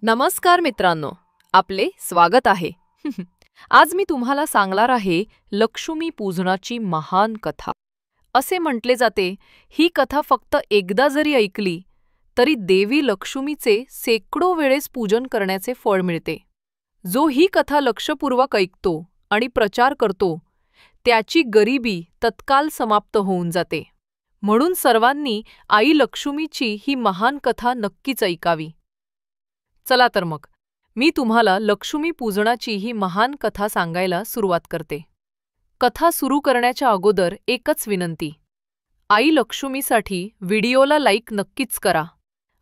नमस्कार मित्रांनो, आपले स्वागत आहे. आज मी तुम्हाला सांगणार आहे लक्ष्मी पूजनाची महान कथा. असे म्हटले जाते, ही कथा फक्त एकदा जरी ऐकली तरी देवी लक्ष्मीचे शेकडो वेळेस पूजन करण्याचे फळ मिळते. जो ही कथा लक्षपूर्वक ऐकतो आणि प्रचार करतो, त्याची गरिबी तत्काल समाप्त होऊन जाते. म्हणून सर्वांनी आई लक्ष्मीची ही महान कथा नक्कीच ऐकावी. चला तर मग, मी तुम्हाला लक्ष्मी पूजनाची ही महान कथा सांगायला सुरुवात करते. कथा सुरू करण्याच्या अगोदर एकच विनंती. आई लक्ष्मीसाठी व्हिडिओला लाईक नक्कीच करा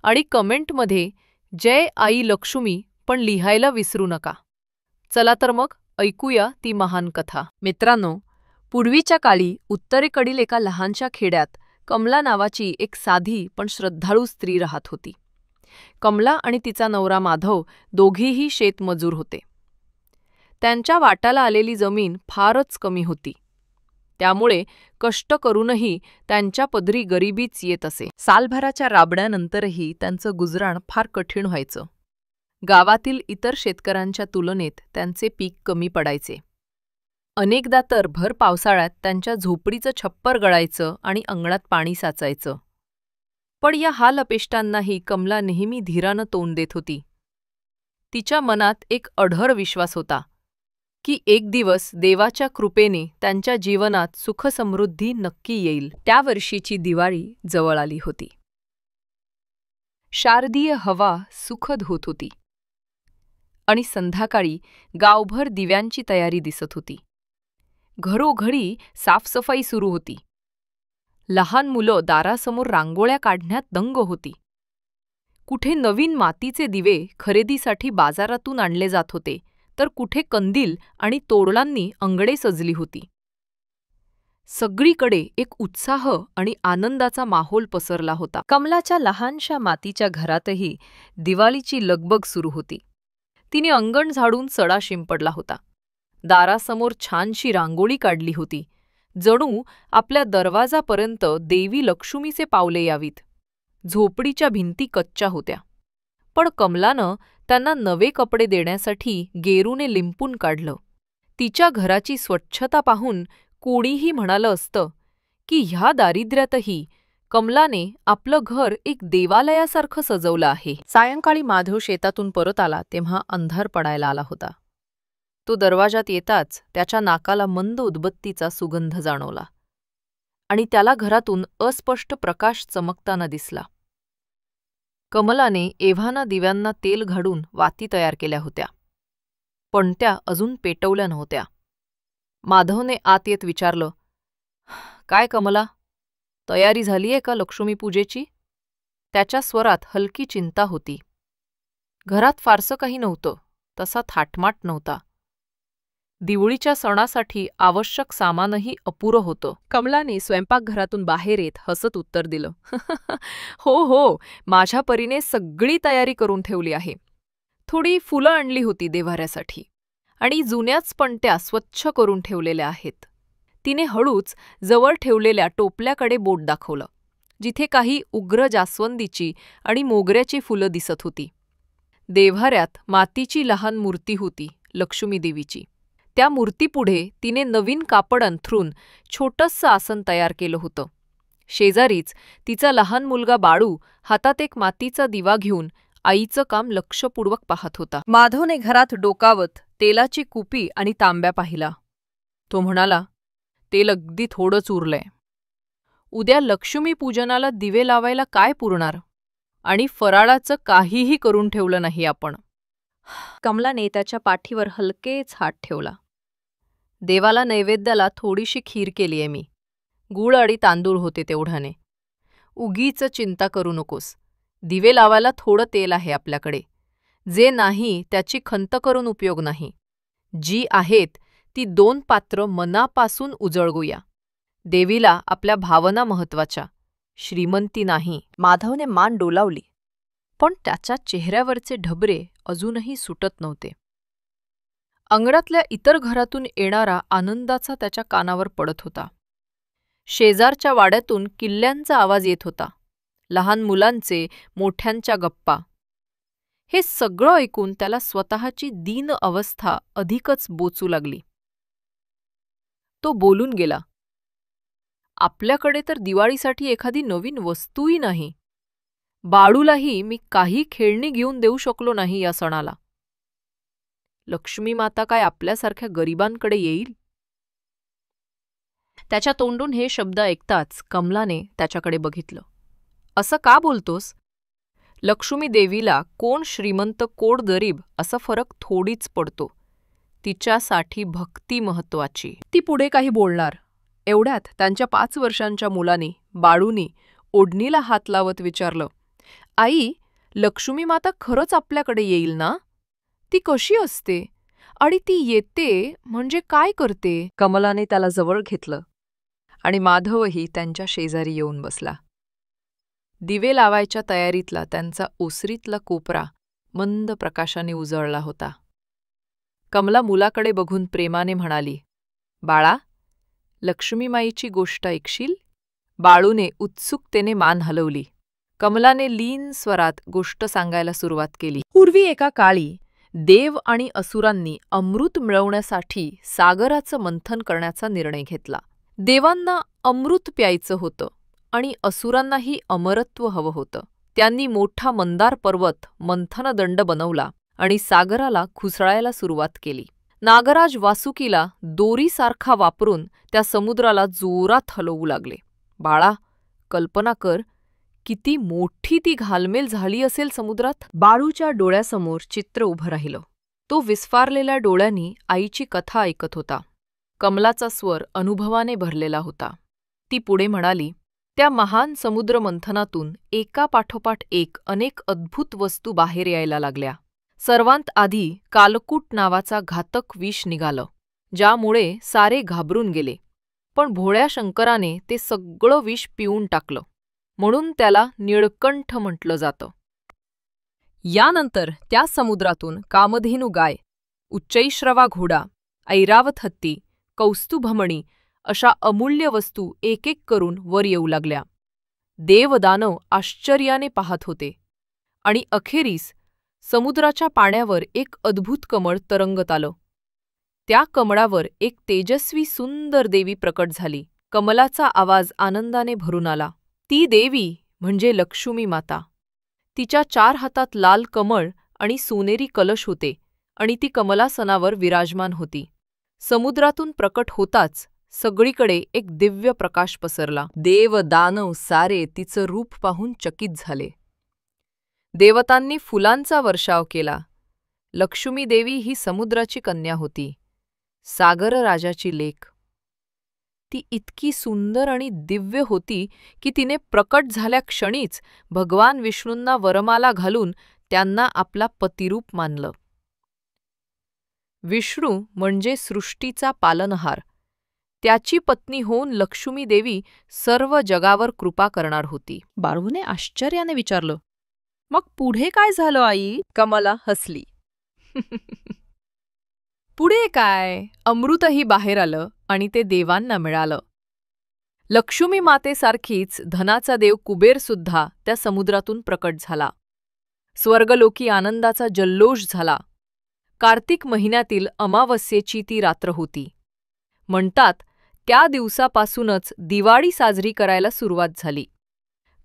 आणि कमेंटमध्ये जय आई लक्ष्मी पण लिहायला विसरू नका. चला तर मग ऐकूया ती महान कथा. मित्रांनो, पूर्वीच्या काळी उत्तरेकडील एका लहानशा खेड्यात कमला नावाची एक साधी पण श्रद्धाळू स्त्री राहत होती. कमला आणि तिचा नवरा माधव दोघेही शेतमजूर होते. त्यांच्या वाट्याला आलेली जमीन फारच कमी होती. त्यामुळे कष्ट करूनही त्यांच्या पदरी गरिबीच येत असे. सालभराच्या राबण्यानंतरही त्यांचं गुजराण फार कठीण व्हायचं. गावातील इतर शेतकऱ्यांच्या तुलनेत त्यांचे पीक कमी पडायचे. अनेकदा तर भर पावसाळ्यात त्यांच्या झोपडीचं छप्पर गळायचं आणि अंगणात पाणी साचायचं. पण या हालअपेष्टांनाही कमला नेहमी धीरानं तोंड देत होती. तिच्या मनात एक अढळ विश्वास होता की एक दिवस देवाच्या कृपेने त्यांच्या जीवनात सुखसमृद्धी नक्की येईल. त्या वर्षीची दिवाळी जवळ आली होती. शारदीय हवा सुखद होत होती आणि संध्याकाळी गावभर दिव्यांची तयारी दिसत होती. घरोघरी साफसफाई सुरू होती. लहान मुलं दारासमोर रांगोळ्या काढण्यात दंग होती. कुठे नवीन मातीचे दिवे खरेदीसाठी बाजारातून आणले जात होते, तर कुठे कंदील आणि तोरणांनी अंगणे सजली होती. सगळीकडे एक उत्साह आणि आनंदाचा माहोल पसरला होता. कमलाच्या लहानशा मातीच्या घरातही दिवाळीची लगबग सुरू होती. तिने अंगण झाडून सडा शिंपडला होता. दारासमोर छानशी रांगोळी काढली होती, जणू आपल्या दरवाजापर्यंत देवी लक्ष्मीचे पावले यावीत. झोपडीच्या भिंती कच्च्या होत्या, पण कमलानं त्यांना नवे कपडे देण्यासाठी गेरूने लिंपून काढलं. तिच्या घराची स्वच्छता पाहून कोणीही म्हणालं असतं की ह्या दारिद्र्यातही कमलाने आपलं घर एक देवालयासारखं सजवलं आहे. सायंकाळी माधव शेतातून परत आला तेव्हा अंधार पडायला आला होता. तो दरवाजात येताच त्याच्या नाकाला मंद उदबत्तीचा सुगंध जाणवला आणि त्याला घरातून अस्पष्ट प्रकाश चमकताना दिसला. कमलाने एव्हाना दिव्यांना तेल घालून वाती तयार केल्या होत्या, पण त्या अजून पेटवल्या नव्हत्या. माधवने आत येत विचारलं, काय कमला, तयारी झालीये का लक्ष्मीपूजेची? त्याच्या स्वरात हलकी चिंता होती. घरात फारसं काही नव्हतं, तसा थाटमाट नव्हता. दिवाळीच्या सणासाठी आवश्यक सामानही अपुरं होतं. कमलाने स्वयंपाकघरातून बाहेर येत हसत उत्तर दिलं, हो, माझ्या परीने सगळी तयारी करून ठेवली आहे. थोडी फुलं आणली होती देव्हाऱ्यासाठी आणि जुन्याच पणत्या स्वच्छ करून ठेवलेल्या आहेत. तिने हळूच जवळ ठेवलेल्या टोपल्याकडे बोट दाखवलं, जिथे काही उग्र जास्वंदीची आणि मोगऱ्याची फुलं दिसत होती. देव्हाऱ्यात मातीची लहान मूर्ती होती, लक्ष्मी देवीची. त्या मूर्तीपुढे तिने नवीन कापड अंथरून छोटंसं आसन तयार केलं होतं. शेजारीच तिचा लहान मुलगा बाळू हातात एक मातीचा दिवा घेऊन आईचं काम लक्षपूर्वक पाहत होता. माधवने घरात डोकावत तेलाची कुपी आणि तांब्या पाहिला. तो म्हणाला, तेल अगदी थोडंच उरलंय. उद्या लक्ष्मीपूजनाला दिवे लावायला काय पुरणार? आणि फराळाचं काहीही करून ठेवलं नाही आपण. कमलाने त्याच्या पाठीवर हलकेच हात ठेवला. देवाला नैवेद्याला थोडीशी खीर केलीये मी. गूळ आणि तांदूळ होते तेवढ्याने. उगीच चिंता करू नकोस. दिवे लावायला थोडं तेल आहे आपल्याकडे. जे नाही त्याची खंत करून उपयोग नाही. जी आहेत ती 2 पात्र मनापासून उजळगूया. देवीला आपल्या भावना महत्वाच्या, श्रीमंती नाही. माधवने मान डोलावली, पण त्याच्या चेहऱ्यावरचे ढबरे अजूनही सुटत नव्हते. अंगणातल्या इतर घरातून येणारा आनंदाचा त्याच्या कानावर पडत होता. शेजारच्या वाड्यातून किल्ल्यांचा आवाज येत होता, लहान मुलांचे, मोठ्यांच्या गप्पा. हे सगळं ऐकून त्याला स्वतःची दीन अवस्था अधिकच बोचू लागली. तो बोलून गेला, आपल्याकडे तर दिवाळीसाठी एखादी नवीन वस्तूही नाही. बाळूलाही मी काही खेळणी घेऊन देऊ शकलो नाही या सणाला. लक्ष्मी माता काय आपल्यासारख्या गरिबांकडे येईल? त्याच्या तोंडून हे शब्द ऐकताच कमलाने त्याच्याकडे बघितलं. असं का बोलतोस? लक्ष्मी देवीला कोण श्रीमंत कोण गरीब असा फरक थोडीच पडतो. तिच्यासाठी भक्ती महत्वाची. ती पुढे काही बोलणार एवढ्यात त्यांच्या 5 वर्षांच्या मुलाने बाळूनी ओढणीला हात लावत विचारलं, आई, लक्ष्मी माता खरंच आपल्याकडे येईल ना? ती कशी असते आणि ती येते म्हणजे काय करते? कमलाने त्याला जवळ घेतलं आणि माधवही त्यांच्या शेजारी येऊन बसला. दिवे लावायच्या तयारीतला त्यांचा ओसरीतला कोपरा मंद प्रकाशाने उजळला होता. कमला मुलाकडे बघून प्रेमाने म्हणाली, बाळा, लक्ष्मीमाईची गोष्ट ऐकशील? बाळूने उत्सुकतेने मान हलवली. कमलाने लीन स्वरात गोष्ट सांगायला सुरुवात केली. पूर्वी एका काळी देव आणि असुरांनी अमृत मिळवण्यासाठी सागराचं मंथन करण्याचा निर्णय घेतला. देवांना अमृत प्यायचं होतं आणि असुरांनाही अमरत्व हवं होतं. त्यांनी मोठा मंदार पर्वत मंथनदंड बनवला आणि सागराला खुसळायला सुरुवात केली. नागराज वासुकीला दोरीसारखा वापरून त्या समुद्राला जोरात हलवू लागले. बाळा, कल्पना कर, किती मोठी ती घालमेल झाली असेल समुद्रात. बाळूच्या डोळ्यासमोर चित्र उभं राहिलं. तो विस्फारलेल्या डोळ्यांनी आईची कथा ऐकत होता. कमलाचा स्वर अनुभवाने भरलेला होता. ती पुढे म्हणाली, त्या महान समुद्रमंथनातून एकापाठोपाठ एक अनेक अद्भुत वस्तू बाहेर यायला लागल्या. सर्वांत आधी कालकूट नावाचा घातक विष निघालं, ज्यामुळे सारे घाबरून गेले. पण भोळ्या शंकराने ते सगळं विष पिऊन टाकलं, म्हणून त्याला निळकंठ म्हटलं जातं. यानंतर त्या समुद्रातून कामधेनू गाय, उच्चैश्रवा घोडा, ऐरावत हत्ती, कौस्तुभमणी अशा अमूल्य वस्तू एक एक करून वर येऊ लागल्या. देवदानव आश्चर्याने पाहत होते आणि अखेरीस समुद्राच्या पाण्यावर एक अद्भुत कमळ तरंगत आलं. त्या कमळावर एक तेजस्वी सुंदर देवी प्रकट झाली. कमलाचा आवाज आनंदाने भरून आला. ती देवी म्हणजे लक्ष्मी माता. तिच्या 4 हातात लाल कमळ आणि सोनेरी कलश होते आणि ती कमलासनावर विराजमान होती. समुद्रातून प्रकट होताच सगळीकडे एक दिव्य प्रकाश पसरला. देव दानव सारे तिचं रूप पाहून चकित झाले. देवतांनी फुलांचा वर्षाव केला. लक्ष्मी देवी ही समुद्राची कन्या होती, सागरराजाची लेक. ती इतकी सुंदर आणि दिव्य होती की तिने प्रकट झाल्या क्षणीच भगवान विष्णूंना वरमाला घालून त्यांना आपला पतिरूप मानलं. विष्णू म्हणजे सृष्टीचा पालनहार. त्याची पत्नी होऊन लक्ष्मी देवी सर्व जगावर कृपा करणार होती. बाळूने आश्चर्याने विचारलं, मग पुढे काय झालं आई? कमला हसली. पुढे काय, अमृतही बाहेर आलं आणि ते देवांना मिळालं. लक्ष्मी मातेसारखीच धनाचा देव कुबेरसुद्धा त्या समुद्रातून प्रकट झाला. स्वर्गलोकी आनंदाचा जल्लोष झाला. कार्तिक महिन्यातील अमावस्येची ती रात्र होती. म्हणतात त्या दिवसापासूनच दिवाळी साजरी करायला सुरुवात झाली,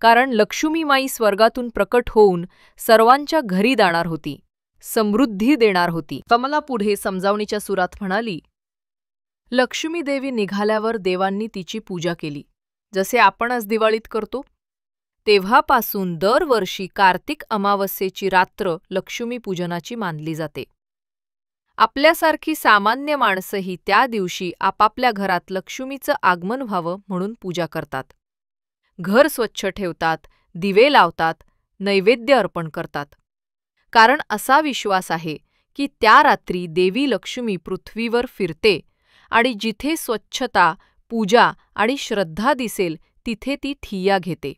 कारण लक्ष्मीमाई स्वर्गातून प्रकट होऊन सर्वांच्या घरी जाणार होती, समृद्धी देणार होती. कमला पुढे समजावणीच्या सुरात म्हणाली, लक्ष्मी देवी निघाल्यावर देवांनी तिची पूजा केली, जसे आपण आज दिवाळीत करतो. तेव्हापासून दरवर्षी कार्तिक अमावस्येची रात्र लक्ष्मीपूजनाची मानली जाते. आपल्यासारखी सामान्य माणसंही त्या दिवशी आपापल्या घरात लक्ष्मीचं आगमन व्हावं म्हणून पूजा करतात. घर स्वच्छ ठेवतात, दिवे लावतात, नैवेद्य अर्पण करतात. कारण असा विश्वास आहे की त्या रात्री देवी लक्ष्मी पृथ्वीवर फिरते आणि जिथे स्वच्छता, पूजा आणि श्रद्धा दिसेल तिथे ती ठिय्या घेते.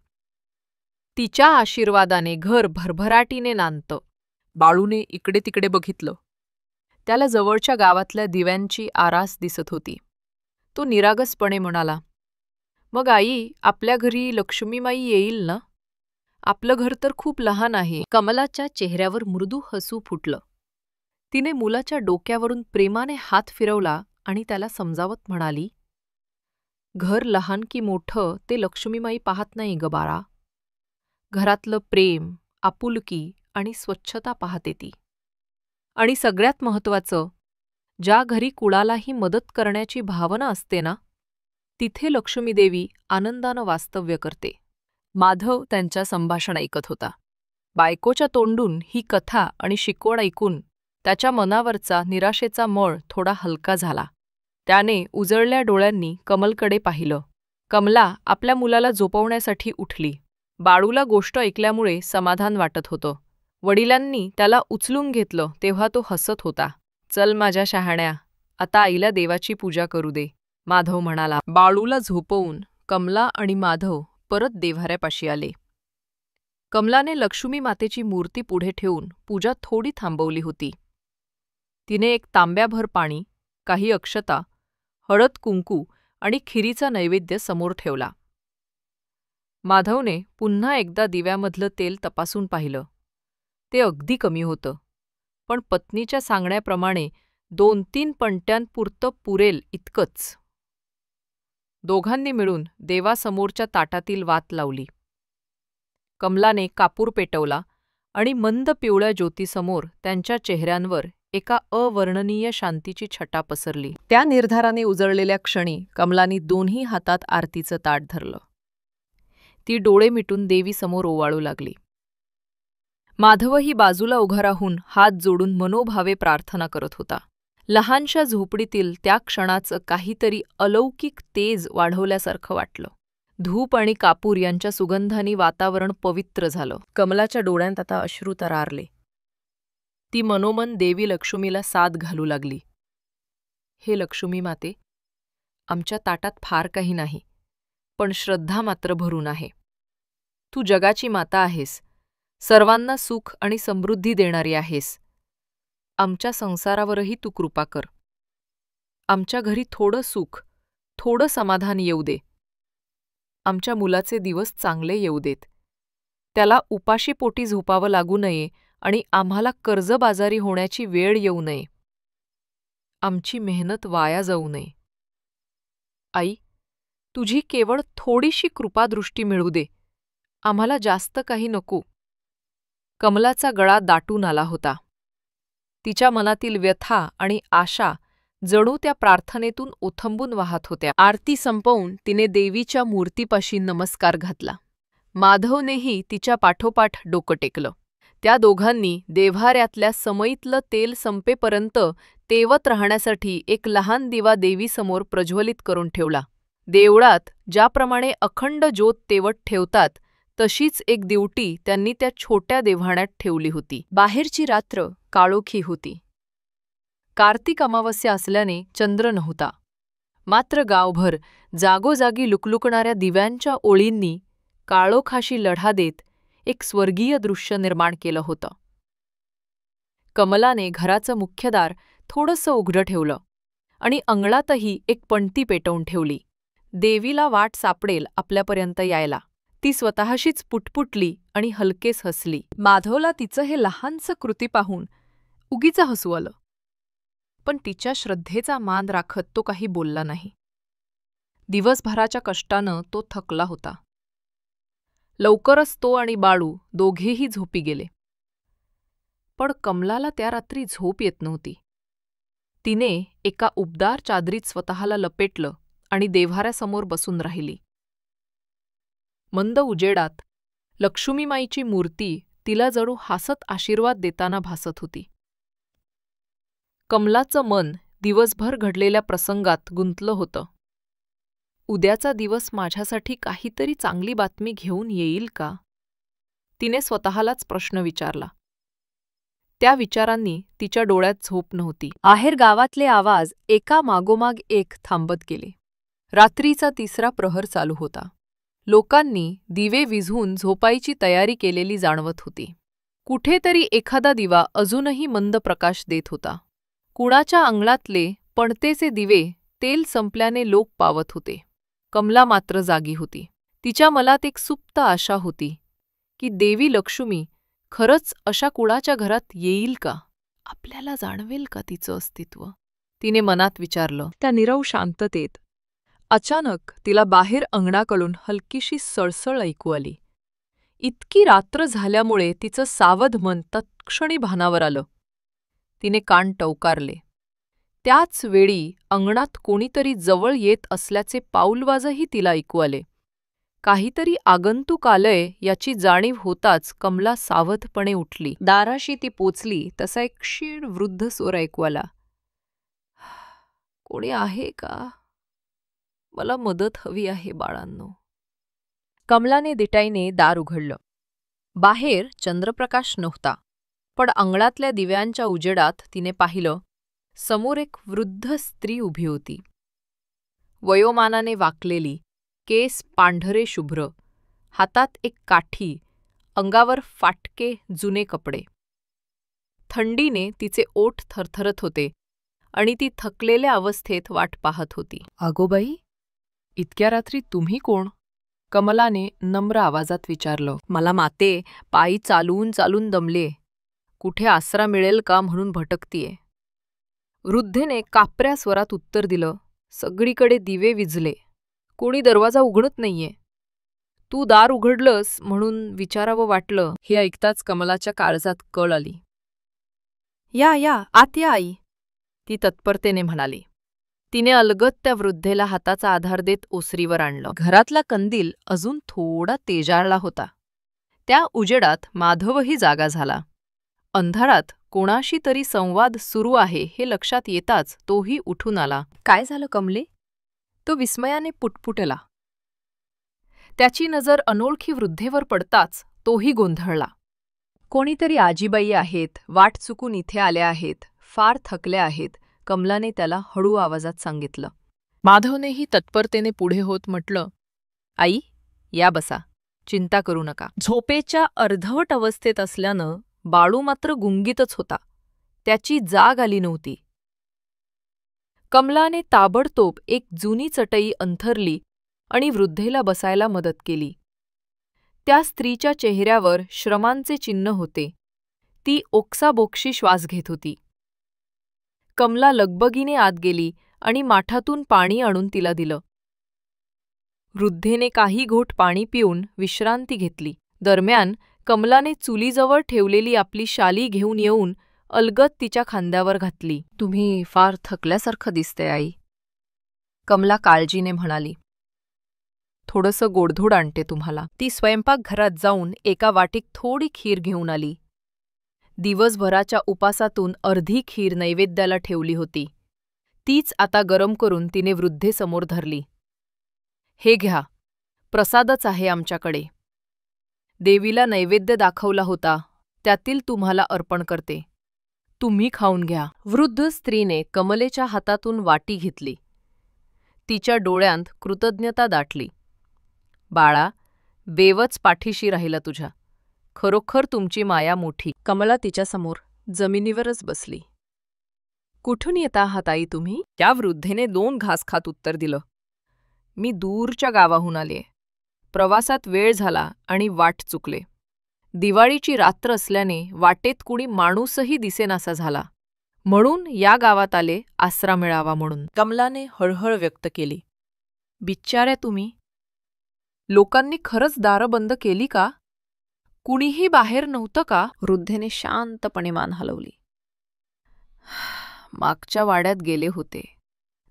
तिच्या आशीर्वादाने घर भरभराटीने नांदतं. बाळूने इकडे तिकडे बघितलं. त्याला जवळच्या गावातल्या दिव्यांची आरास दिसत होती. तो निरागसपणे म्हणाला, मग आई, आपल्या घरी लक्ष्मीमाई येईल ना? आपलं घर तर खूप लहान आहे. कमलाच्या चेहऱ्यावर मृदू हसू फुटलं. तिने मुलाच्या डोक्यावरून प्रेमाने हात फिरवला आणि त्याला समजावत म्हणाली, घर लहान की मोठं ते लक्ष्मीमाई पाहत नाही ग बाळा. घरातलं प्रेम, आपुलकी आणि स्वच्छता पाहते ती. आणि सगळ्यात महत्त्वाचं, ज्या घरी कुणालाही मदत करण्याची भावना असते ना, तिथे लक्ष्मीदेवी आनंदानं वास्तव्य करते. माधव त्यांच्या संभाषण ऐकत होता. बायकोच्या तोंडून ही कथा आणि शिकवण ऐकून त्याच्या मनावरचा निराशेचा मळ थोडा हलका झाला. त्याने उजळल्या डोळ्यांनी कमलकडे पाहिलं. कमला आपल्या मुलाला झोपवण्यासाठी उठली. बाळूला गोष्ट ऐकल्यामुळे समाधान वाटत होतं. वडिलांनी त्याला उचलून घेतलं तेव्हा तो हसत होता. चल माझ्या शहाण्या, आता आईला देवाची पूजा करू दे, माधव म्हणाला. बाळूला झोपवून कमला आणि माधव परत देव्हाऱ्यापाशी आले. कमलाने लक्ष्मी मातेची मूर्ती पुढे ठेवून पूजा थोडी थांबवली होती. तिने एक तांब्याभर पाणी, काही अक्षता, हळद कुंकू आणि खिरीचा नैवेद्य समोर ठेवला. माधवने पुन्हा एकदा दिव्यामधलं तेल तपासून पाहिलं. ते अगदी कमी होतं, पण पत्नीच्या सांगण्याप्रमाणे 2-3 पणत्यांपुरतं पुरेल इतकंच. दोघांनी मिळून देवासमोरच्या ताटातील वात लावली. कमलाने कापूर पेटवला आणि मंद पिवळ्या ज्योतीसमोर त्यांच्या चेहऱ्यांवर एका अवर्णनीय शांतीची छटा पसरली. त्या निर्धाराने उजळलेल्या क्षणी कमलानी दोन्ही हातात आरतीचं ताट धरलं. ती डोळे मिटून देवीसमोर ओवाळू लागली. माधवही बाजूला उभा राहून हात जोडून मनोभावे प्रार्थना करत होता. लहानशा झोपडीतील त्या क्षणाचं काहीतरी अलौकिक तेज वाढवल्यासारखं वाटलं. धूप आणि कापूर यांच्या सुगंधाने वातावरण पवित्र झालं. कमलाच्या डोळ्यांत आता अश्रू तरारले. ती मनोमन देवी लक्ष्मीला साद घालू लागली. हे लक्ष्मी माते, आमच्या ताटात फार काही नाही, पण श्रद्धा मात्र भरून आहे. तू जगाची माता आहेस, सर्वांना सुख आणि समृद्धी देणारी आहेस. आमच्या संसारावरही तू कृपा कर. आमच्या घरी थोडं सुख, थोडं समाधान येऊ दे. आमच्या मुलाचे दिवस चांगले येऊ देत. त्याला उपाशीपोटी झोपावं लागू नये आणि आम्हाला कर्जबाजारी होण्याची वेळ येऊ नये. आमची मेहनत वाया जाऊ नये. आई, तुझी केवळ थोडीशी कृपादृष्टी मिळू दे. आम्हाला जास्त काही नको. कमलाचा गळा दाटून आला होता. तिच्या मनातील व्यथा आणि आशा जणू त्या प्रार्थनेतून ओथंबून वाहत होत्या. आरती संपवून तिने देवीच्या मूर्तीपाशी नमस्कार घातला. माधवनेही तिच्या पाठोपाठ डोकं टेकलं. त्या दोघांनी देव्हाऱ्यातल्या समईतलं तेल संपेपर्यंत तेवत राहण्यासाठी एक लहान दिवा देवीसमोर प्रज्वलित करून ठेवला. देवळात ज्याप्रमाणे अखंड ज्योत तेवत ठेवतात, तशीच एक दिवटी त्यांनी त्या छोट्या देव्हाण्यात ठेवली होती. बाहेरची रात्र काळोखी होती. कार्तिक अमावस्या असल्याने चंद्र नव्हता. मात्र गावभर जागोजागी लुकलुकणाऱ्या दिव्यांच्या ओळींनी काळोखाशी लढा देत एक स्वर्गीय दृश्य निर्माण केलं होतं. कमलाने घराचं मुख्य दार थोडंसं उघडं ठेवलं आणि अंगणातही एक पणती पेटवून ठेवली. देवीला वाट सापडेल आपल्यापर्यंत यायला. ती स्वतःशीच पुटपुटली आणि हलकेच हसली. माधवला तिचं हे लहानसं कृती पाहून उगीच हसू आलं. पण तिच्या श्रद्धेचा मान राखत तो काही बोलला नाही. दिवसभराच्या कष्टानं तो थकला होता. लवकरच तो आणि बाळू दोघेही झोपी गेले. पण कमलाला त्या रात्री झोप येत नव्हती. तिने एका उबदार चादरीत स्वतःला लपेटलं आणि देव्हाऱ्यासमोर बसून राहिली. मंद उजेडात लक्ष्मीमाईची मूर्ती तिला जणू हसत आशीर्वाद देताना भासत होती. कमलाचं मन दिवसभर घडलेल्या प्रसंगात गुंतलं होतं. उद्याचा दिवस माझ्यासाठी काहीतरी चांगली बातमी घेऊन येईल का? तिने स्वतःलाच प्रश्न विचारला. त्या विचारांनी तिच्या डोळ्यात झोप नव्हती. आहेर गावातले आवाज एका मागोमाग एक थांबत गेले. रात्रीचा 3रा प्रहर चालू होता. लोकांनी दिवे विझवून झोपायची तयारी केलेली जाणवत होती. कुठेतरी एखादा दिवा अजूनही मंद प्रकाश देत होता. कुणाच्या अंगणातले पणतेचे दिवे तेल संपल्याने लोक पावत होते. कमला मात्र जागी होती. तिच्या मनात एक सुप्त आशा होती की देवी लक्ष्मी खरंच अशा कुळाच्या घरात येईल का? आपल्याला जाणवेल का तिचं अस्तित्व? तिने मनात विचारलं. त्या नीरव शांततेत अचानक तिला बाहेर अंगणाकडून हलकीशी सळसळ ऐकू आली. इतकी रात्र झाल्यामुळे तिचं सावध मन तत्क्षणी भानावर आलं. तिने कान टवकारले. त्याच वेळी अंगणात कोणीतरी जवळ येत असल्याचे पाऊलवाजही तिला ऐकू आले. काहीतरी आगंतुक आलंय याची जाणीव होताच कमला सावधपणे उठली. दाराशी ती पोचली तसा एक क्षीण वृद्ध स्वर ऐकू आला. कोणी आहे का? मला मदत हवी आहे बाळांनो. कमलाने दिटाईने दार उघडलं. बाहेर चंद्रप्रकाश नव्हता, पण अंगणातल्या दिव्यांच्या उजेडात तिने पाहिलं, समोर एक वृद्ध स्त्री उभी होती. वयोमानाने वाकलेली, केस पांढरे शुभ्र, हातात एक काठी, अंगावर फाटके जुने कपडे. थंडीने तिचे ओठ थरथरत होते आणि ती थकलेल्या अवस्थेत वाट पाहत होती. "अगोबाई, इतक्या रात्री तुम्ही कोण?" कमलाने नम्र आवाजात विचारलं. "मला माते, पायी चालून चालून दमले. कुठे आसरा मिळेल का म्हणून भटकतीये." वृद्धेने कापऱ्या स्वरात उत्तर दिलं. "सगळीकडे दिवे विझले. कोणी दरवाजा उघडत नाहीये. तू दार उघडलंस म्हणून विचारावं वाटलं." हे ऐकताच कमलाच्या काळजात कळ आली. "या या, आत या आई," ती तत्परतेने म्हणाली. तिने अलगद त्या वृद्धेला हाताचा आधार देत ओसरीवर आणलं. घरातला कंदील अजून थोडा तेजाळला होता. त्या उजेडात माधवही जागा झाला. अंधारात कोणाशी तरी संवाद सुरू आहे हे लक्षात येताच तोही उठून आला. "काय झालं कमले?" तो विस्मयाने पुटपुटला. त्याची नजर अनोळखी वृद्धेवर पडताच तोही गोंधळला. "कोणीतरी आजीबाई आहेत, वाट चुकून इथे आल्या आहेत, फार थकल्या आहेत," कमलाने त्याला हळू आवाजात सांगितलं. माधवनेही तत्परतेने पुढे होत म्हटलं, "आई, या बसा. चिंता करू नका." झोपेच्या अर्धवट अवस्थेत असल्यानं बाळू मात्र गुंगीतच होता. त्याची जाग आली नव्हती. कमलाने ताबडतोब एक जुनी चटई अंथरली आणि वृद्धेला बसायला मदत केली. त्या स्त्रीच्या चेहऱ्यावर श्रमांचे चिन्ह होते. ती ओक्साबोक्शी श्वास घेत होती. कमला लगबगीने आत गेली आणि माठातून पाणी आणून तिला दिलं. वृद्धेने काही घोट पाणी पिऊन विश्रांती घेतली. दरम्यान कमलाने चुलीजवळ ठेवलेली आपली शाली घेऊन येऊन अलगद तिच्या खांद्यावर घातली. "तुम्ही फार थकल्यासारखं दिसते आई," कमला काळजीने म्हणाली. "थोडंसं गोडधोड आणते तुम्हाला." ती स्वयंपाकघरात जाऊन एका वाटीत थोडी खीर घेऊन आली. दिवसभराच्या उपासातून अर्धी खीर नैवेद्याला ठेवली होती. तीच आता गरम करून तिने वृद्धेसमोर धरली. "हे घ्या, प्रसादच आहे आमच्याकडे. देवीला नैवेद्य दाखवला होता, त्यातील तुम्हाला अर्पण करते. तुम्ही खाऊन घ्या." वृद्ध स्त्रीने कमलेच्या हातातून वाटी घेतली. तिच्या डोळ्यांत कृतज्ञता दाटली. "बाळा, देवच पाठीशी राहिला तुझ्या. खरोखर तुमची माया मोठी." कमला तिच्यासमोर जमिनीवरच बसली. "कुठून येत आहात आई तुम्ही?" त्या वृद्धेने 2 घास खात उत्तर दिलं. "मी दूरच्या गावाहून आलीये. प्रवासात वेळ झाला आणि वाट चुकले. दिवाळीची रात्र असल्याने वाटेत कुणी माणूसही दिसेनासा झाला. म्हणून या गावात आले आसरा मिळावा म्हणून." कमलाने हळहळ व्यक्त केली. "बिच्चाऱ्या तुम्ही. लोकांनी खरंच दारं बंद केली का? कुणीही बाहेर नव्हतं का?" वृद्धेने शांतपणे मान हलवली. "मागच्या वाड्यात गेले होते.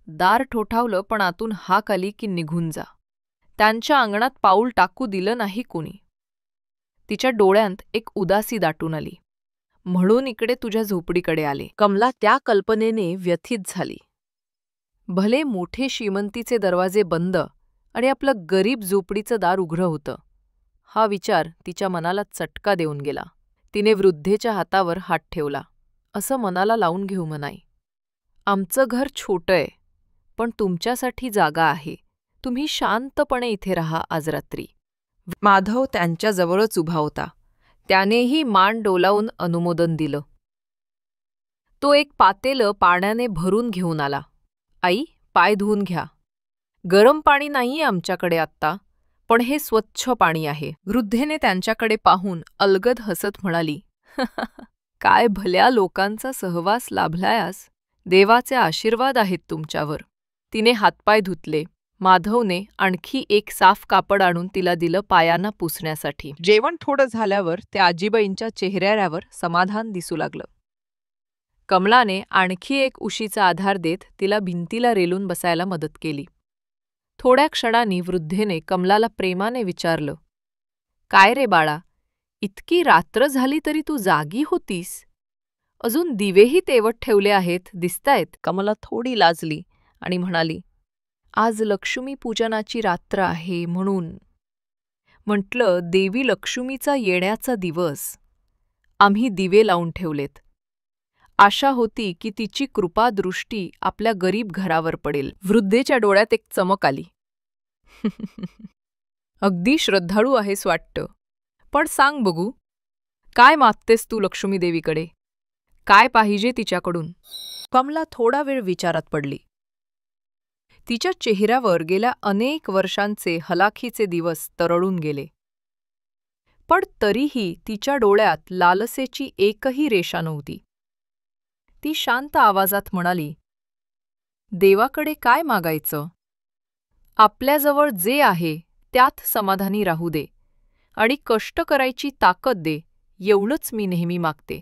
दार ठोठावलं पण आतून हाक आली की निघून जा. त्यांच्या अंगणात पाऊल टाकू दिलं नाही कुणी." तिच्या डोळ्यांत एक उदासी दाटून आली. "म्हणून इकडे तुझ्या झोपडीकडे आले." कमला त्या कल्पनेने व्यथित झाली. भले मोठे श्रीमंतीचे दरवाजे बंद आणि आपलं गरीब झोपडीचं दार उघडं होतं. हा विचार तिच्या मनाला चटका देऊन गेला. तिने वृद्धेच्या हातावर हात ठेवला. "असं मनाला लावून घेऊ म्हणाई. आमचं घर छोटं आहे, पण तुमच्यासाठी जागा आहे. तुम्ही शांतपणे इथे राहा आज रात्री." माधव त्यांच्याजवळच उभा होता. त्यानेही मान डोलावून अनुमोदन दिलं. तो एक पातेलं पाण्याने भरून घेऊन आला. "आई, पाय धुवून घ्या. गरम पाणी नाहीये आमच्याकडे आत्ता, पण हे स्वच्छ पाणी आहे. वृद्धेने त्यांच्याकडे पाहून अलगद हसत म्हणाली, काय भल्या लोकांचा सहवास लाभलायास. देवाचे आशीर्वाद आहेत तुमच्यावर. तिने हातपाय धुतले. माधवने आणखी एक साफ कापड आणून तिला दिलं पायांना पुसण्यासाठी. जेवण थोडं झाल्यावर त्या आजीबाईंच्या चेहऱ्यावर समाधान दिसू लागलं. कमलाने आणखी एक उशीचा आधार देत तिला भिंतीला रेलून बसायला मदत केली. थोड्या क्षणांनी वृद्धेने कमलाला प्रेमाने विचारलं, काय रे बाळा, इतकी रात्र झाली तरी तू जागी होतीस? अजून दिवेही तेवत ठेवले आहेत दिसतायत. कमला थोडी लाजली आणि म्हणाली, आज लक्ष्मी पूजनाची रात्र आहे म्हणून. म्हटलं, देवी लक्ष्मीचा येण्याचा दिवस. आम्ही दिवे लावून ठेवलेत. आशा होती की तिची कृपादृष्टी आपल्या गरीब घरावर पडेल. वृद्धेच्या डोळ्यात एक चमक आली. अगदी श्रद्धाळू आहेस वाटतं. पण सांग बघू, काय मागतेस तू लक्ष्मी देवीकडे? काय पाहिजे तिच्याकडून? कमला थोडा वेळ विचारात पडली. तिच्या चेहऱ्यावर गेल्या अनेक वर्षांचे हलाखीचे दिवस तरळून गेले. पण तरीही तिच्या डोळ्यात लालसेची एकही रेषा नव्हती. ती शांत आवाजात म्हणाली, देवाकडे काय मागायचं? आपल्याजवळ जे आहे त्यात समाधानी राहू दे आणि कष्ट करायची ताकद दे, एवढंच मी नेहमी मागते.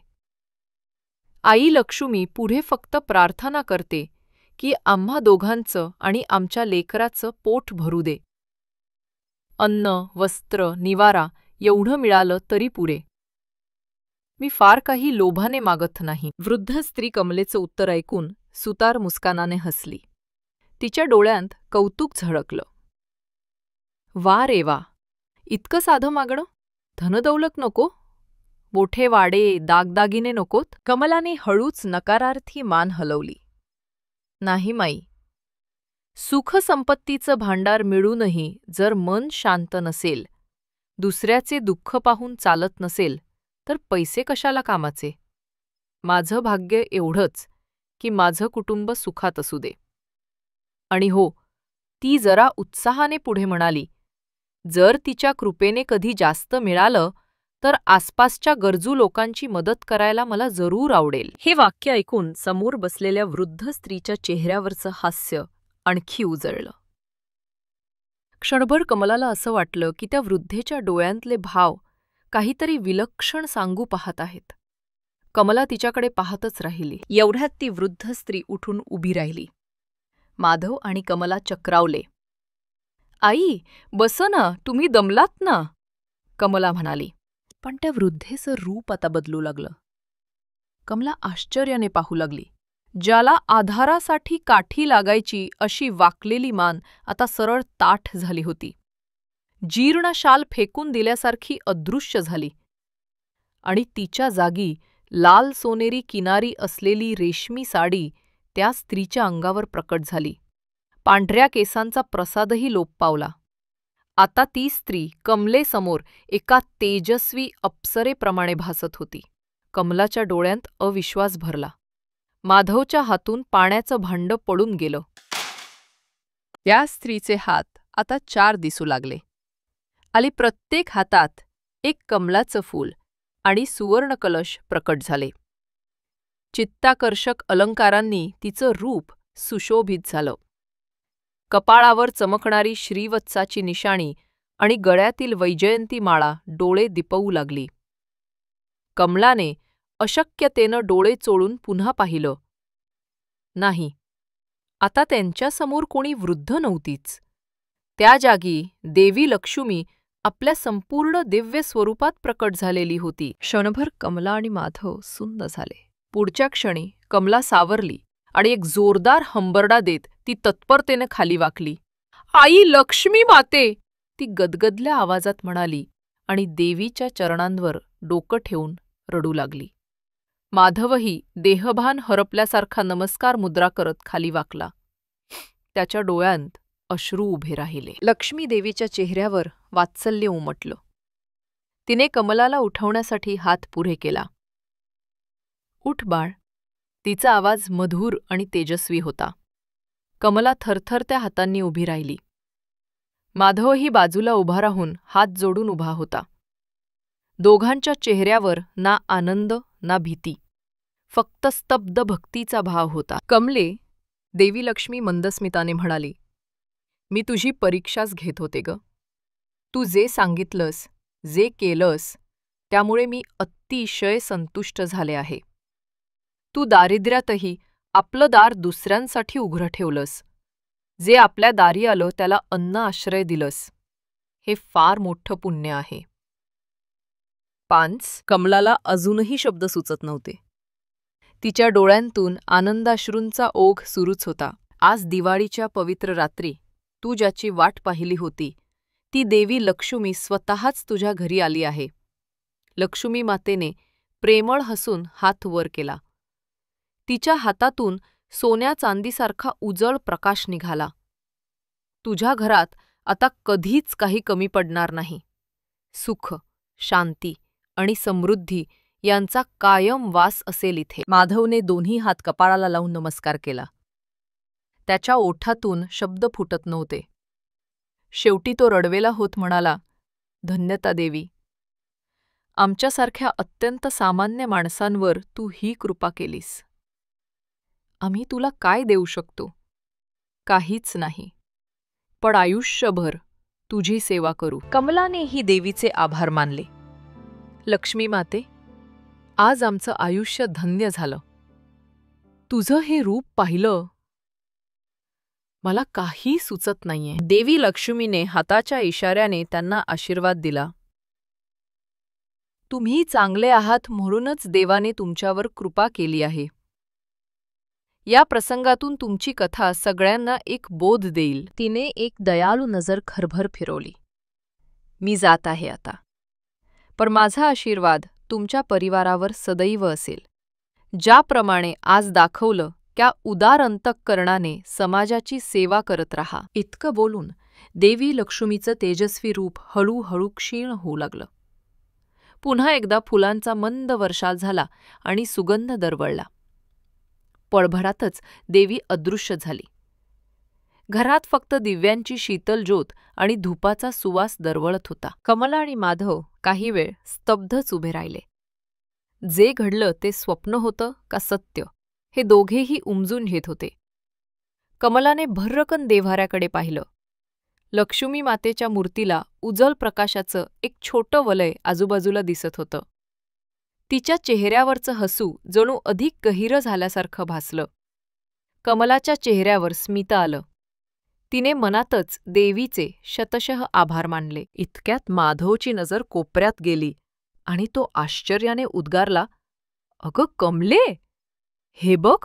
आई लक्ष्मी पुढे फक्त प्रार्थना करते की आम्हा दोघांचं आणि आमच्या लेकराचं पोट भरू दे. अन्न, वस्त्र, निवारा एवढं मिळालं तरी पुरे. मी फार काही लोभाने मागत नाही. वृद्ध स्त्री कमलेचं उत्तर ऐकून सुतार मुस्कानाने हसली. तिच्या डोळ्यांत कौतुक झळकलं. वा रे वा, इतकं साधं मागणं? धनदौलत नको? मोठे वाडे, दागदागिने नकोत? कमलाने हळूच नकारार्थी मान हलवली. नाही माई. सुखसंपत्तीचं भांडार मिळूनही जर मन शांत नसेल, दुसऱ्याचे दुःख पाहून चालत नसेल, तर पैसे कशाला कामाचे? माझं भाग्य एवढंच की माझं कुटुंब सुखात असू दे. आणि हो, ती जरा उत्साहाने पुढे म्हणाली, जर तिच्या कृपेने कधी जास्त मिळालं तर आसपासच्या गरजू लोकांची मदत करायला मला जरूर आवडेल. हे वाक्य ऐकून समोर बसलेल्या वृद्ध स्त्रीच्या चेहऱ्यावरचं हास्य आणखी उजळलं. क्षणभर कमलाला असं वाटलं की त्या वृद्धेच्या डोळ्यांतले भाव काहीतरी विलक्षण सांगू पाहत आहेत. कमला तिच्याकडे पाहतच राहिली. एवढ्यात ती वृद्ध स्त्री उठून उभी राहिली. माधव आणि कमला चक्रावले. आई, बस ना, तुम्ही दमलात ना, कमला म्हणाली. पण त्या वृद्धेचं रूप आता बदलू लागलं. कमला आश्चर्याने पाहू लागली. ज्याला आधारासाठी काठी लागायची अशी वाकलेली मान आता सरळ ताठ झाली होती. जीर्ण शाल फेकून दिल्यासारखी अदृश्य झाली आणि तिच्या जागी लाल सोनेरी किनारी असलेली रेशमी साडी त्या स्त्रीच्या अंगावर प्रकट झाली. पांढऱ्या केसांचा प्रसादही लोप पावला. आता ती स्त्री कमलेसमोर एका तेजस्वी अप्सरेप्रमाणे भासत होती. कमलाच्या डोळ्यांत अविश्वास भरला. माधवच्या हातून पाण्याचं भांडं पडून गेलं. त्या स्त्रीचे हात आता 4 दिसू लागले आणि प्रत्येक हातात एक कमलाचं फूल आणि सुवर्णकलश प्रकट झाले. चित्ताकर्षक अलंकारांनी तिचं रूप सुशोभित झालं. कपाळावर चमकणारी श्रीवत्साची निशाणी आणि गळ्यातील वैजयंती माळा डोळे दिपवू लागली. कमलाने अशक्यतेनं डोळे चोळून पुन्हा पाहिलं. नाही, आता त्यांच्यासमोर कोणी वृद्ध नव्हतीच. त्या जागी देवी लक्ष्मी आपल्या संपूर्ण दिव्य स्वरूपात प्रकट झालेली होती. क्षणभर कमला आणि माधव सुन्न झाले. पुढच्या क्षणी कमला सावरली आणि एक जोरदार हंबरडा देत ती तत्परतेने खाली वाकली. आई लक्ष्मी माते, ती गदगदल्या आवाजात म्हणाली आणि देवीच्या चरणांवर डोकं ठेवून रडू लागली. माधवही देहभान हरपल्यासारखा नमस्कार मुद्रा करत खाली वाकला. त्याच्या डोळ्यांत अश्रू उभे राहिले. लक्ष्मी देवीच्या चेहऱ्यावर वात्सल्य उमटलं. तिने कमलाला उठवण्यासाठी हात पुढे केला. उठ बाळ. तिचा आवाज मधुर आणि तेजस्वी होता. कमला थरथरत्या हातांनी उभी राहिली. माधवही बाजूला उभा राहून हात जोडून उभा होता. दोघांच्या चेहऱ्यावर ना आनंद ना भीती, फक्त स्तब्ध भक्तीचा भाव होता. कमले, देवी लक्ष्मी मंदस्मिताने म्हणाली, मी तुझी परीक्षाच घेत होते ग. तू जे सांगितलंस, जे केलंस, त्यामुळे मी अतिशय संतुष्ट झाले आहे. तू दारिद्र्यातही आपलं दार दुसऱ्यांसाठी उघडं ठेवलंस. जे आपल्या दारी आलं त्याला अन्न आश्रय दिलंस. हे फार मोठं पुण्य आहे. पांच. कमलाला अजूनही शब्द सुचत नव्हते. तिच्या डोळ्यांतून आनंदाश्रूंचा ओघ सुरूच होता. आज दिवाळीच्या पवित्र रात्री तू ज्याची वाट पाहिली होती, ती देवी लक्ष्मी स्वतःच तुझ्या घरी आली आहे. लक्ष्मी मातेने प्रेमळ हसून हात वर केला. तिच्या हातातून सोन्या चांदीसारखा उजळ प्रकाश निघाला. तुझ्या घरात आता कधीच काही कमी पडणार नाही. सुख, शांती आणि समृद्धी यांचा कायम वास असेल इथे. माधवने दोन्ही हात कपाळाला लावून नमस्कार केला. त्याच्या ओठातून शब्द फुटत नव्हते. शेवटी तो रडवेला होत म्हणाला, धन्यता देवी. आमच्यासारख्या अत्यंत सामान्य माणसांवर तू ही कृपा केलीस. आम्ही तुला काय देऊ शकतो? काहीच नाही. पण आयुष्यभर तुझी सेवा करू. कमलानेही देवीचे आभार मानले. लक्ष्मी माते, आज आमचं आयुष्य धन्य झालं. तुझं हे रूप पाहिलं, मला काही सुचत नाहीये. देवी लक्ष्मीने हाताच्या इशाऱ्याने त्यांना आशीर्वाद दिला. तुम्ही चांगले आहात म्हणूनच देवाने तुमच्यावर कृपा केली आहे. या प्रसंगातून तुमची कथा सगळ्यांना एक बोध देईल. तिने एक दयाळू नजर खरभर फिरवली. मी जात आहे आता. पण माझा आशीर्वाद तुमच्या परिवारावर सदैव असेल. ज्याप्रमाणे आज दाखवलं, त्या उदार अंतःकरणाने समाजाची सेवा करत राहा. इतकं बोलून देवी लक्ष्मीचं तेजस्वी रूप हळूहळू क्षीण होऊ लागलं. पुन्हा एकदा फुलांचा मंद वर्षाव झाला आणि सुगंध दरवळला. पळभरातच देवी अदृश्य झाली. घरात फक्त दिव्यांची शीतल ज्योत आणि धुपाचा सुवास दरवळत होता. कमला आणि माधव काही वेळ स्तब्धच उभे राहिले. जे घडलं ते स्वप्न होतं का सत्य, हे दोघेही उमजून घेत होते. कमलाने भर्रकन देव्हाऱ्याकडे पाहिलं. लक्ष्मी मातेच्या मूर्तीला उजळ प्रकाशाचं एक छोटं वलय आजूबाजूला दिसत होतं. तिच्या चेहऱ्यावरचं हसू जणू अधिक गहिरं झाल्यासारखं भासलं. कमलाच्या चेहऱ्यावर स्मित आलं. तिने मनातच देवीचे शतशः आभार मानले. इतक्यात माधवची नजर कोपऱ्यात गेली आणि तो आश्चर्याने उद्गारला, अगं कमले, हे बघ.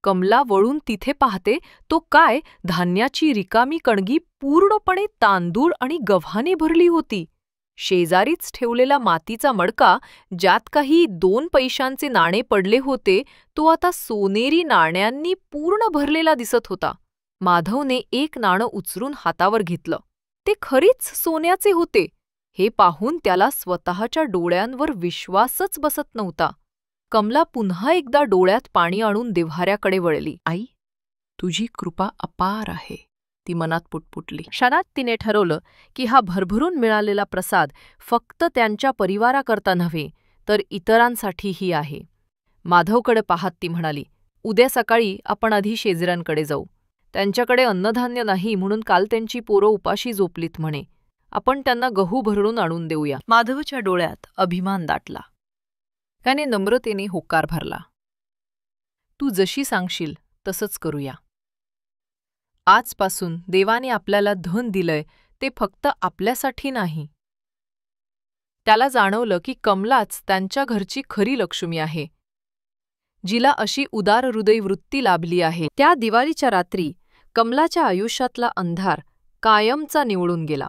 कमला वळून तिथे पाहते तो काय, धान्याची रिकामी कणगी पूर्णपणे तांदूळ आणि गव्हाने भरली होती. शेजारीच ठेवलेला मातीचा मडका, ज्यात काही 2 पैशांचे नाणे पडले होते, तो आता सोनेरी नाण्यांनी पूर्ण भरलेला दिसत होता. माधवने एक नाणं उचलून हातावर घेतलं. ते खरीच सोन्याचे होते. हे पाहून त्याला स्वतःच्या डोळ्यांवर विश्वासच बसत नव्हता. कमला पुन्हा एकदा डोळ्यात पाणी आणून देव्हाऱ्याकडे वळली. आई, तुझी कृपा अपार आहे, ती मनात पुटपुटली. क्षणात तिने ठरवलं की हा भरभरून मिळालेला प्रसाद फक्त त्यांच्या परिवाराकरता नव्हे, तर इतरांसाठीही आहे. माधवकडे पाहत ती म्हणाली, उद्या सकाळी आपण आधी शेजाऱ्यांकडे जाऊ. त्यांच्याकडे अन्नधान्य नाही म्हणून काल त्यांची पोरं उपाशी झोपलीत म्हणे. आपण त्यांना गहू भरून आणून देऊया. माधवच्या डोळ्यात अभिमान दाटला. त्याने नम्रतेने होकार भरला. तू जशी सांगशील तसंच करूया. आजपासून देवाने आपल्याला धन दिलंय ते फक्त आपल्यासाठी नाही. त्याला जाणवलं की कमलाच त्यांच्या घरची खरी लक्ष्मी आहे, जिला अशी उदार हृदय वृत्ती लाभली आहे. त्या दिवाळीच्या रात्री कमलाच्या आयुष्यातला अंधार कायमचा निवळून गेला.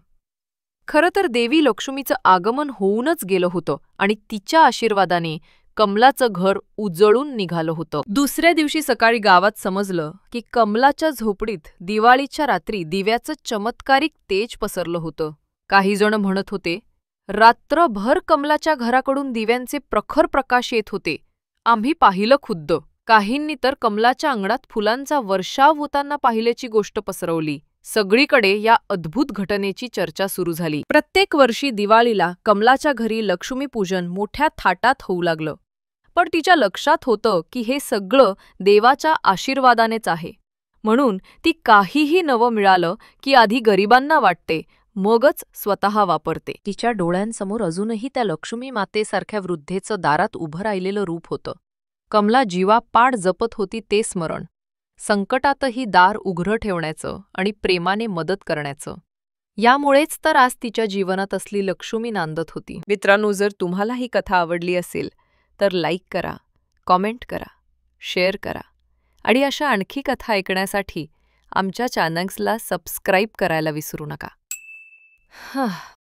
खरं तर देवी लक्ष्मीचं आगमन होऊनच गेलं होतं आणि तिच्या आशीर्वादाने कमलाचं घर उजळून निघालं होतं. दुसऱ्या दिवशी सकाळी गावात समजलं की कमलाच्या झोपडीत दिवाळीच्या रात्री दिव्याचं चमत्कारिक तेज पसरलं होतं. काही जण म्हणत होते, रात्रभर कमलाच्या घराकडून दिव्यांचे प्रखर प्रकाश येत होते. आम्ही पाहिलं खुद्द. काहींनी तर कमलाच्या अंगणात फुलांचा वर्षाव होताना पाहिल्याची गोष्ट पसरवली. सगळीकडे या अद्भुत घटनेची चर्चा सुरू झाली. प्रत्येक वर्षी दिवाळीला कमलाच्या घरी लक्ष्मीपूजन मोठ्या थाटात होऊ लागलं. पण तिच्या लक्षात होतं की हे सगळं देवाच्या आशीर्वादानेच आहे. म्हणून ती काहीही नवं मिळालं की आधी गरिबांना वाटते, मगच स्वतः वापरते. तिच्या डोळ्यांसमोर अजूनही त्या लक्ष्मी मातेसारख्या वृद्धेचं दारात उभं राहिलेलं रूप होतं. कमला जीवापाड जपत होती ते स्मरण, संकटातही दार उघडं ठेवण्याचं आणि प्रेमाने मदत करण्याचं. यामुळेच तर आज तिच्या जीवनात असली लक्ष्मी नांदत होती. मित्रांनो, जर तुम्हाला ही कथा आवडली असेल तर लाईक करा, कॉमेंट करा, शेअर करा आणि अशा आणखी कथा ऐकण्यासाठी आमच्या चॅनल्सला सबस्क्राईब करायला विसरू नका.